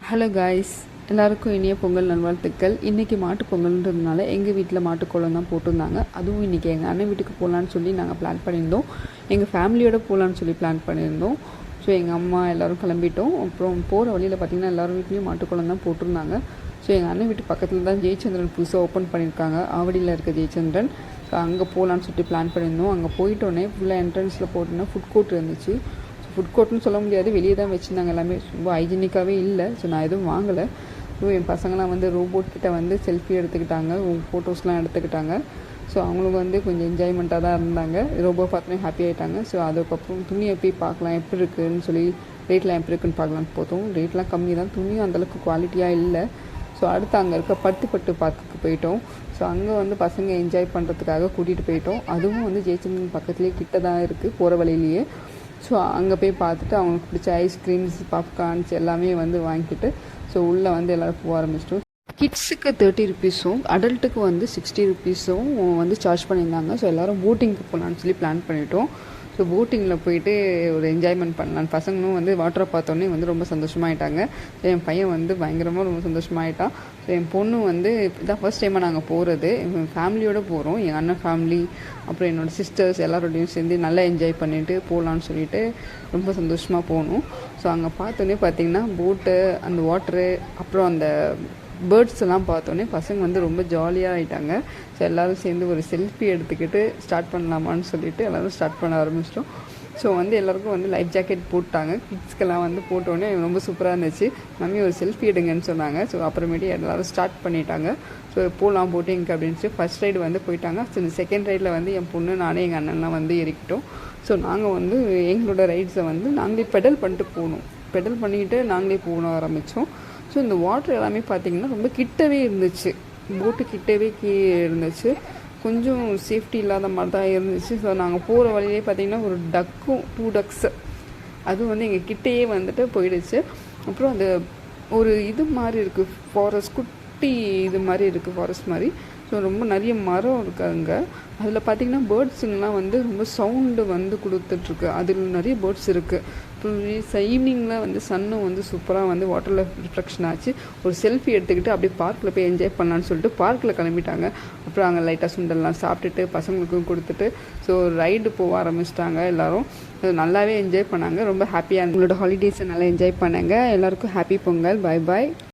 Hello guys, எல்லாருக்கும் இனிய பொங்கல் நல்வாழ்த்துக்கள். இன்றைக்கி மாட்டு பொங்கல்ன்றதுனால எங்கள் வீட்டில் மாட்டுக்கோலம் தான் போட்டிருந்தாங்க. அதுவும் இன்றைக்கி எங்கள் அண்ணன் வீட்டுக்கு போகலான்னு சொல்லி நாங்கள் பிளான் பண்ணியிருந்தோம். எங்கள் ஃபேமிலியோடு போகலான்னு சொல்லி பிளான் பண்ணியிருந்தோம். ஸோ எங்கள் அம்மா எல்லோரும் கிளம்பிட்டோம். அப்புறம் போகிற வழியில் பார்த்திங்கன்னா எல்லோரும் வீட்லேயும் மாட்டுக்கோலம் தான் போட்டிருந்தாங்க. ஸோ எங்கள் அண்ணன் வீட்டு பக்கத்தில் தான் ஜெயச்சந்திரன் புதுசாக ஓப்பன் பண்ணியிருக்காங்க. ஆவடியில் இருக்க ஜெயச்சந்திரன். ஸோ அங்கே போகலான்னு சொல்லிட்டு பிளான் பண்ணியிருந்தோம். அங்கே போயிட்டோன்னே ஃபுல்லாக என்ட்ரன்ஸில் போட்டோன்னா ஃபுட் கோர்ட் இருந்துச்சு. ஃபுட் கோர்ட்னு சொல்ல முடியாது, வெளியே தான் வச்சுருந்தாங்க. எல்லாமே ரொம்ப ஹைஜீனிக்காகவே இல்லை. ஸோ நான் எதுவும் வாங்கலை. ஸோ என் பசங்களாம் வந்து ரோபோட் கிட்ட வந்து செல்ஃபி எடுத்துக்கிட்டாங்க, ஃபோட்டோஸ்லாம் எடுத்துக்கிட்டாங்க. ஸோ அவங்களுக்கு வந்து கொஞ்சம் என்ஜாய்மெண்ட்டாக தான் இருந்தாங்க. ரோபோ பார்த்தோன்னே ஹாப்பி ஆகிட்டாங்க. ஸோ அதுக்கப்புறம் துணியை போய் பார்க்கலாம் எப்படி இருக்குதுன்னு சொல்லி, ரேட்லாம் எப்படி இருக்குன்னு பார்க்கலான்னு போத்தோம். ரேட்லாம் கம்மி தான், துணியும் அந்தளவுக்கு குவாலிட்டியாக இல்லை. ஸோ அடுத்து அங்கே இருக்க பட்டு பார்க்குக்கு போயிட்டோம். ஸோ அங்கே வந்து பசங்க என்ஜாய் பண்ணுறதுக்காக கூட்டிகிட்டு போயிட்டோம். அதுவும் வந்து ஜெயச்சந்திரன் பக்கத்துலேயே கிட்ட தான் இருக்குது, போகிற வழியிலேயே. ஸோ அங்கே போய் பார்த்துட்டு அவங்களுக்கு பிடிச்ச ஐஸ்கிரீம்ஸ், பாப்கார்ன்ஸ் எல்லாமே வந்து வாங்கிக்கிட்டு ஸோ உள்ளே வந்து எல்லோரும் போக ஆரம்பிச்சிட்டோம். கிட்ஸுக்கு 30 ருபீஸும் அடல்ட்டுக்கு வந்து 60 ருபீஸும் வந்து சார்ஜ் பண்ணியிருந்தாங்க. ஸோ எல்லோரும் போட்டிங்க்கு போகலான்னு சொல்லி பிளான் பண்ணிட்டோம். ஸோ போட்டிங்கில் போயிட்டு ஒரு என்ஜாய்மெண்ட் பண்ணலான்னு பசங்களும் வந்து வாட்டரை பார்த்தோன்னே வந்து ரொம்ப சந்தோஷமாயிட்டாங்க. ஸோ என் பையன் வந்து பயங்கரமாக ரொம்ப சந்தோஷமாயிட்டான். ஸோ என் பொண்ணு வந்து இதான் ஃபர்ஸ்ட் டைமாக நாங்கள் போகிறது. என் ஃபேமிலியோடு போகிறோம். எங்கள் அண்ணன் ஃபேமிலி, அப்புறம் என்னோடய சிஸ்டர்ஸ் எல்லாரோடையும் சேர்ந்து நல்லா என்ஜாய் பண்ணிவிட்டு போகலான்னு சொல்லிட்டு ரொம்ப சந்தோஷமாக போகணும். ஸோ அங்கே பார்த்தோன்னே பார்த்திங்கன்னா போட்டு, அந்த வாட்ரு, அப்புறம் அந்த பேர்ட்ஸ் எல்லாம் பார்த்தோன்னே பசங்க வந்து ரொம்ப ஜாலியாக ஆகிட்டாங்க. ஸோ எல்லோரும் சேர்ந்து ஒரு செல்ஃபி எடுத்துக்கிட்டு ஸ்டார்ட் பண்ணலாமான்னு சொல்லிவிட்டு எல்லோரும் ஸ்டார்ட் பண்ண ஆரம்பிச்சிட்டோம். ஸோ வந்து எல்லாேருக்கும் வந்து லைஃப் ஜாக்கெட் போட்டாங்க. கிட்ஸ்க்கெல்லாம் வந்து போட்டோன்னே ரொம்ப சூப்பராக இருந்துச்சு. மம்மி ஒரு செல்ஃபி எடுங்கன்னு சொன்னாங்க. ஸோ அப்புறமேட்டு எல்லோரும் ஸ்டார்ட் பண்ணிட்டாங்க. ஸோ போகலாம் போட்டிங்க்கு அப்படின்ட்டு ஃபஸ்ட் ரைடு வந்து போயிட்டாங்க. ஸோ இந்த செகண்ட் ரைடில் வந்து என் பொண்ணு, நானே, எங்கள் அண்ணன்லாம் வந்து ஏறிக்கிட்டோம். ஸோ நாங்கள் வந்து எங்களோட ரைட்ஸை வந்து நாங்களே பெடல் பண்ணிட்டு போகணும். பெடல் பண்ணிக்கிட்டு நாங்களே போக ஆரம்பித்தோம். ஸோ இந்த வாட்ரு எல்லாமே பார்த்திங்கன்னா ரொம்ப கிட்டவே இருந்துச்சு, போட்டு கிட்டவே இருந்துச்சு. கொஞ்சம் சேஃப்டி இல்லாத மாதிரி தான் இருந்துச்சு. ஸோ நாங்கள் போகிற வழியிலே பார்த்திங்கன்னா ஒரு டக்கும் 2 டக்ஸு அது வந்து எங்கள் கிட்டேயே வந்துட்டு போயிடுச்சு. அப்புறம் அந்த ஒரு இது மாதிரி இருக்குது, ஃபாரஸ்ட், குட்டி இது மாதிரி இருக்குது, ஃபாரஸ்ட் மாதிரி. ஸோ ரொம்ப நிறைய மரம் இருக்குது அங்கே. அதில் பார்த்திங்கன்னா பேர்ட்ஸுங்கெலாம் வந்து ரொம்ப சவுண்டு வந்து கொடுத்துட்ருக்கு. அதில் நிறைய பேர்ட்ஸ் இருக்குது. அப்புறம் ஈவினிங்கில் வந்து சன்னும் வந்து சூப்பராக வந்து வாட்டரில் ரிஃப்ளெக்ஷன் ஆச்சு. ஒரு செல்ஃபி எடுத்துக்கிட்டு அப்படியே பார்க்கில் போய் என்ஜாய் பண்ணலான்னு சொல்லிட்டு பார்க்கில் கிளம்பிட்டாங்க. அப்புறம் அங்கே லைட்டாக சுண்டெல்லாம் சாப்பிட்டுட்டு பசங்களுக்கும் கொடுத்துட்டு ஸோ ரைடு போக ஆரம்பிச்சிட்டாங்க. எல்லோரும் நல்லாவே என்ஜாய் பண்ணாங்க. ரொம்ப ஹாப்பியாக உங்களோட ஹாலிடேஸை நல்லா என்ஜாய் பண்ணாங்க. எல்லாருக்கும் ஹாப்பி பொங்கல். பாய் பாய்.